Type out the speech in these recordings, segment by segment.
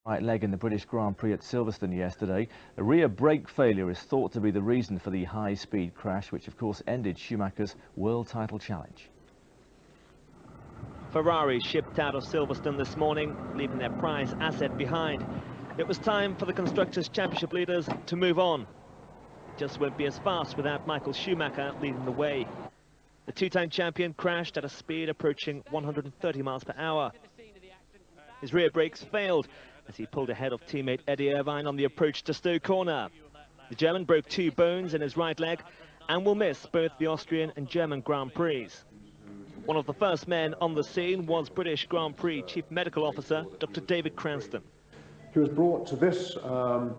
Right leg in the British Grand Prix at Silverstone yesterday. A rear brake failure is thought to be the reason for the high-speed crash, which of course ended Schumacher's world title challenge. Ferrari shipped out of Silverstone this morning, leaving their prize asset behind. It was time for the Constructors' Championship leaders to move on. It just won't be as fast without Michael Schumacher leading the way. The two-time champion crashed at a speed approaching 130 miles per hour. His rear brakes failed as he pulled ahead of teammate Eddie Irvine on the approach to Stowe Corner. The German broke 2 bones in his right leg and will miss both the Austrian and German Grand Prix. One of the first men on the scene was British Grand Prix Chief Medical Officer Dr. David Cranston. He was brought to this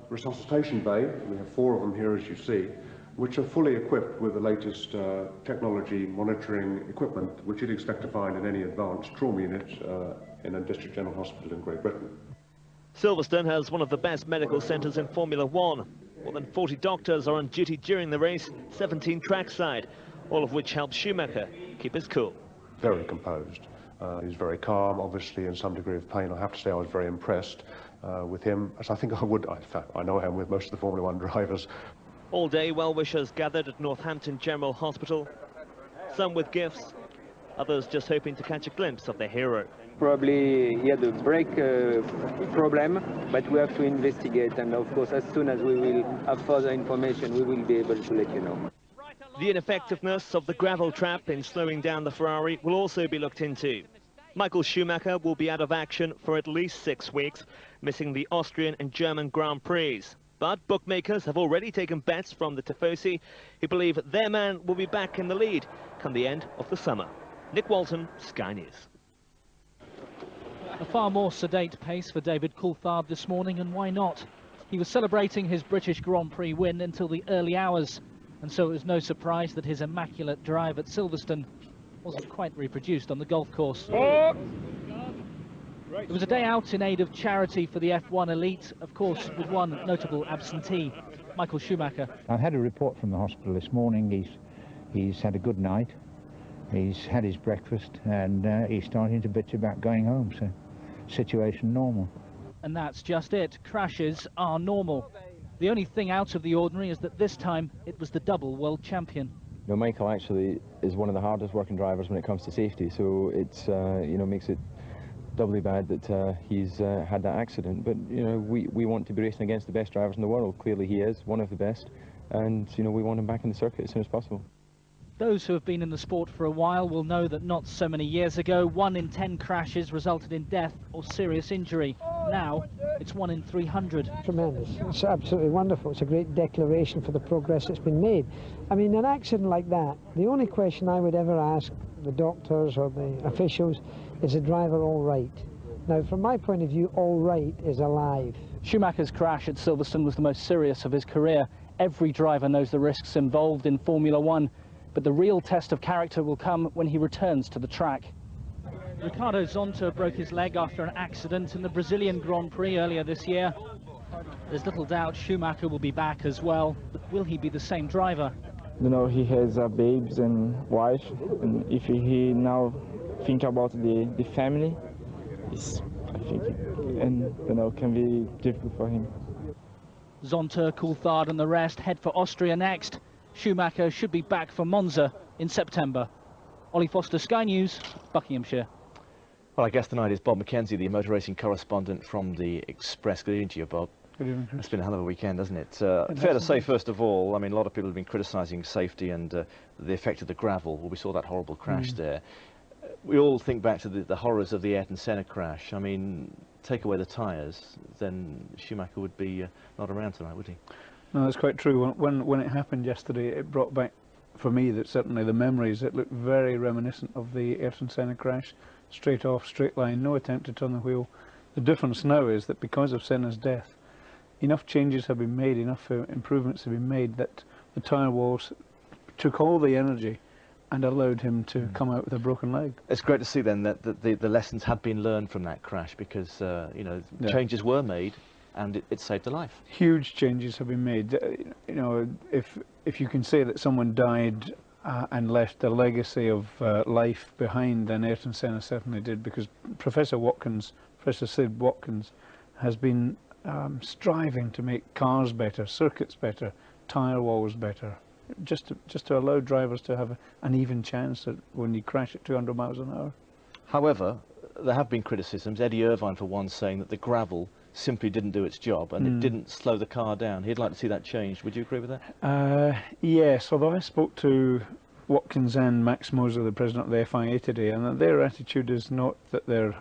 resuscitation bay. We have 4 of them here, as you see, which are fully equipped with the latest technology monitoring equipment, which you'd expect to find in any advanced trauma unit in a district general hospital in Great Britain. Silverstone has one of the best medical centres in Formula 1. More than 40 doctors are on duty during the race, 17 trackside, all of which help Schumacher keep his cool. Very composed. He's very calm, obviously in some degree of pain. I have to say I was very impressed with him, as I think I would, in fact, I know him with most of the Formula 1 drivers. All day, well-wishers gathered at Northampton General Hospital, some with gifts, others just hoping to catch a glimpse of their hero. Probably he had a brake problem, but we have to investigate, and of course as soon as we will have further information we will be able to let you know. The ineffectiveness of the gravel trap in slowing down the Ferrari will also be looked into. Michael Schumacher will be out of action for at least 6 weeks, missing the Austrian and German Grand Prix. But bookmakers have already taken bets from the Tifosi, who believe their man will be back in the lead come the end of the summer. Nick Walton, Sky News. A far more sedate pace for David Coulthard this morning, and why not? He was celebrating his British Grand Prix win until the early hours, and so it was no surprise that his immaculate drive at Silverstone wasn't quite reproduced on the golf course. It was a day out in aid of charity for the F1 elite, of course, with one notable absentee, Michael Schumacher. I had a report from the hospital this morning. He's had a good night, he's had his breakfast, and he's starting to bitch about going home, so situation normal. And that's just it. Crashes are normal. The only thing out of the ordinary is that this time it was the double world champion. You know, Michael actually is one of the hardest working drivers when it comes to safety, so it's you know, makes it doubly bad that he's had that accident. But you know, we want to be racing against the best drivers in the world. Clearly he is one of the best, and you know, we want him back in the circuit as soon as possible. Those who have been in the sport for a while will know that not so many years ago, 1 in 10 crashes resulted in death or serious injury. Now, it's 1 in 300. Tremendous. It's absolutely wonderful. It's a great declaration for the progress that's been made. I mean, an accident like that, the only question I would ever ask the doctors or the officials, is the driver all right? Now, from my point of view, all right is alive. Schumacher's crash at Silverstone was the most serious of his career. Every driver knows the risks involved in Formula 1. But the real test of character will come when he returns to the track. Ricardo Zonta broke his leg after an accident in the Brazilian Grand Prix earlier this year. There's little doubt Schumacher will be back as well, but will he be the same driver? You know, he has babes and wife, and if he now think about the family, I think, and you know, can be difficult for him. Zonta, Coulthard and the rest head for Austria next. Schumacher should be back for Monza in September. Ollie Foster, Sky News, Buckinghamshire. Well, our guest tonight is Bob Mackenzie, the motor racing correspondent from the Express. Good evening to you, Bob. Good evening, Chris. It's been a hell of a weekend, hasn't it? Fair to say, first of all, I mean, a lot of people have been criticising safety and the effect of the gravel. Well, we saw that horrible crash there. We all think back to the horrors of the Ayrton Senna crash. I mean, take away the tyres, then Schumacher would be not around tonight, would he? No, that's quite true. When it happened yesterday, it brought back, for me, that certainly the memories. It looked very reminiscent of the Ayrton Senna crash. Straight off, straight line, no attempt to turn the wheel. The difference now is that because of Senna's death, enough changes have been made, enough improvements have been made that the tyre walls took all the energy and allowed him to come out with a broken leg. It's great to see then that the lessons had been learned from that crash, because you know, changes were made and it saved a life. Huge changes have been made. You know, if you can say that someone died and left a legacy of life behind, then Ayrton Senna certainly did, because Professor Sid Watkins has been striving to make cars better, circuits better, tyre walls better, just to allow drivers to have an even chance at when you crash at 200 miles an hour. However, there have been criticisms, Eddie Irvine for one, saying that the gravel simply didn't do its job and it didn't slow the car down. He'd like to see that changed. Would you agree with that? Yes, although I spoke to Watkins and Max Moser, the president of the FIA today, and their attitude is not that they're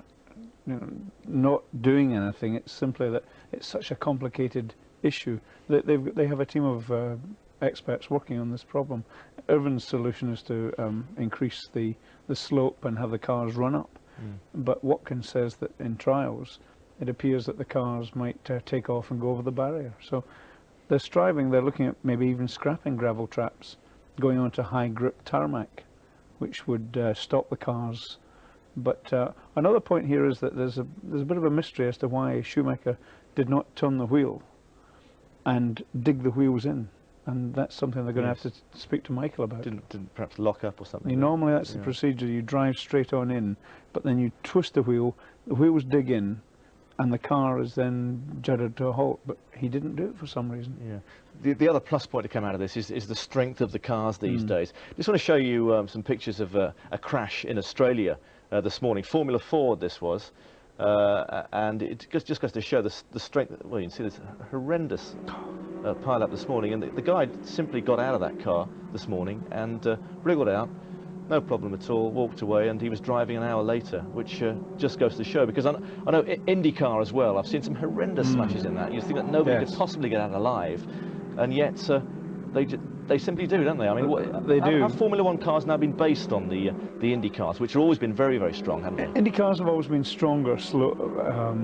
not doing anything, it's simply that it's such a complicated issue. They have a team of experts working on this problem. Irvine's solution is to increase the slope and have the cars run up. But Watkins says that in trials it appears that the cars might take off and go over the barrier. So they're striving, they're looking at maybe even scrapping gravel traps, going on to high grip tarmac, which would stop the cars. But another point here is that there's a bit of a mystery as to why Schumacher did not turn the wheel and dig the wheels in. And that's something they're going to have to speak to Michael about. Didn't perhaps lock up or something? Normally that's the procedure. You drive straight on in, but then you twist the wheels dig in, and the car is then juddered to a halt. But he didn't do it for some reason. Yeah. The other plus point to come out of this is the strength of the cars these days. Just want to show you some pictures of a crash in Australia this morning. Formula Ford this was. And it just goes to show the strength. Well, you can see this horrendous pile up this morning, and the guy simply got out of that car this morning and wriggled out, no problem at all, walked away, and he was driving an hour later, which just goes to show, because I know IndyCar as well, I've seen some horrendous smashes in that. You think that nobody could possibly get out alive, and yet they simply do, don't they? I mean, they do. Have Formula One cars now been based on the Indy cars, which have always been very, very strong, haven't they? Indy cars have always been stronger, slow.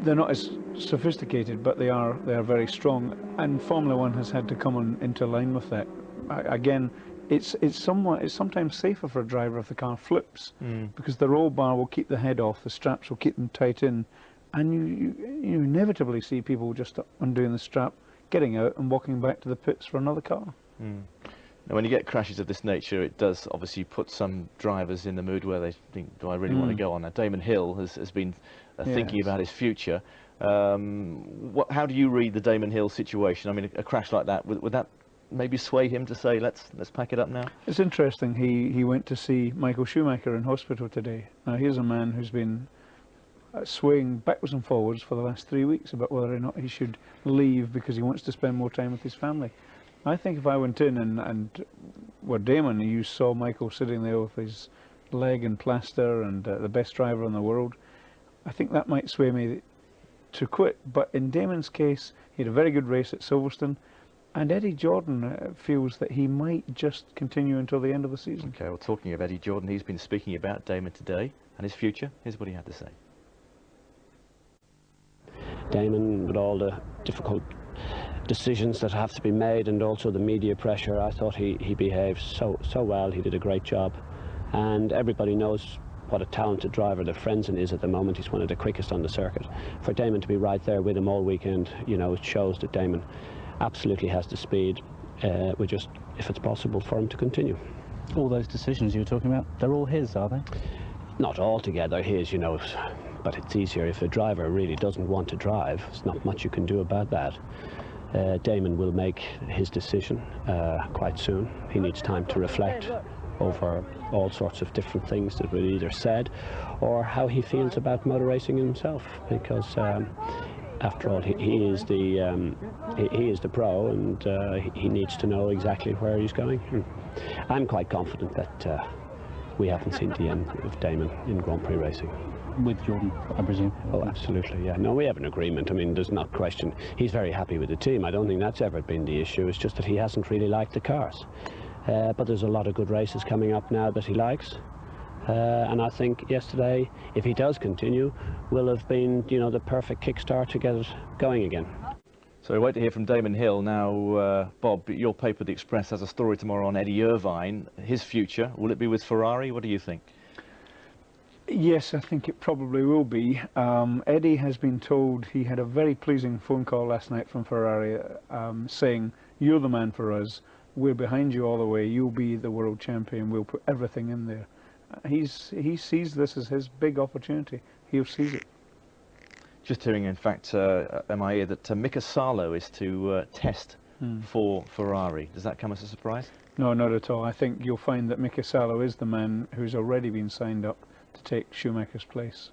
They're not as sophisticated, but they are very strong. And Formula One has had to come into line with that. Again, it's sometimes safer for a driver if the car flips, because the roll bar will keep the head off, the straps will keep them tight in, and you inevitably see people just undoing the strap, getting out and walking back to the pits for another car. Now, when you get crashes of this nature, it does obviously put some drivers in the mood where they think, do I really want to go on? Now, Damon Hill has been thinking about his future. How do you read the Damon Hill situation? I mean, a crash like that, would that maybe sway him to say, let's pack it up now? It's interesting. He went to see Michael Schumacher in hospital today. Now, here's a man who's been swaying backwards and forwards for the last 3 weeks about whether or not he should leave because he wants to spend more time with his family. I think if I went in and were Damon, you saw Michael sitting there with his leg in plaster and the best driver in the world, I think that might sway me to quit. But in Damon's case, he had a very good race at Silverstone, and Eddie Jordan feels that he might just continue until the end of the season. Okay, well, talking of Eddie Jordan, he's been speaking about Damon today and his future. Here's what he had to say. Damon, with all the difficult decisions that have to be made and also the media pressure, I thought he behaved so well. He did a great job, and everybody knows what a talented driver that Frenzen is at the moment. He's one of the quickest on the circuit. For Damon to be right there with him all weekend, you know, it shows that Damon absolutely has the speed. We just, if it's possible for him to continue. All those decisions you were talking about, they're all his, are they? Not altogether his, you know, but it's easier if a driver really doesn't want to drive. There's not much you can do about that. Damon will make his decision quite soon. He needs time to reflect over all sorts of different things that were either said or how he feels about motor racing himself, because after all, he is the pro, and he needs to know exactly where he's going. I'm quite confident that we haven't seen the end of Damon in Grand Prix racing. With Jordan, I presume? Oh, absolutely, yeah. No, we have an agreement. I mean, there's no question. He's very happy with the team. I don't think that's ever been the issue. It's just that he hasn't really liked the cars. But there's a lot of good races coming up now that he likes. And I think yesterday, if he does continue, will have been, you know, the perfect kickstart to get it going again. So we wait to hear from Damon Hill. Now, Bob, your paper, The Express, has a story tomorrow on Eddie Irvine. His future, will it be with Ferrari? What do you think? Yes, I think it probably will be. Eddie has been told, he had a very pleasing phone call last night from Ferrari saying, you're the man for us, we're behind you all the way, you'll be the world champion, we'll put everything in there. He sees this as his big opportunity. He'll seize it. Just hearing, in fact, in my ear that Mika Salo is to test for Ferrari. Does that come as a surprise? No, not at all. I think you'll find that Mika Salo is the man who's already been signed up to take Schumacher's place.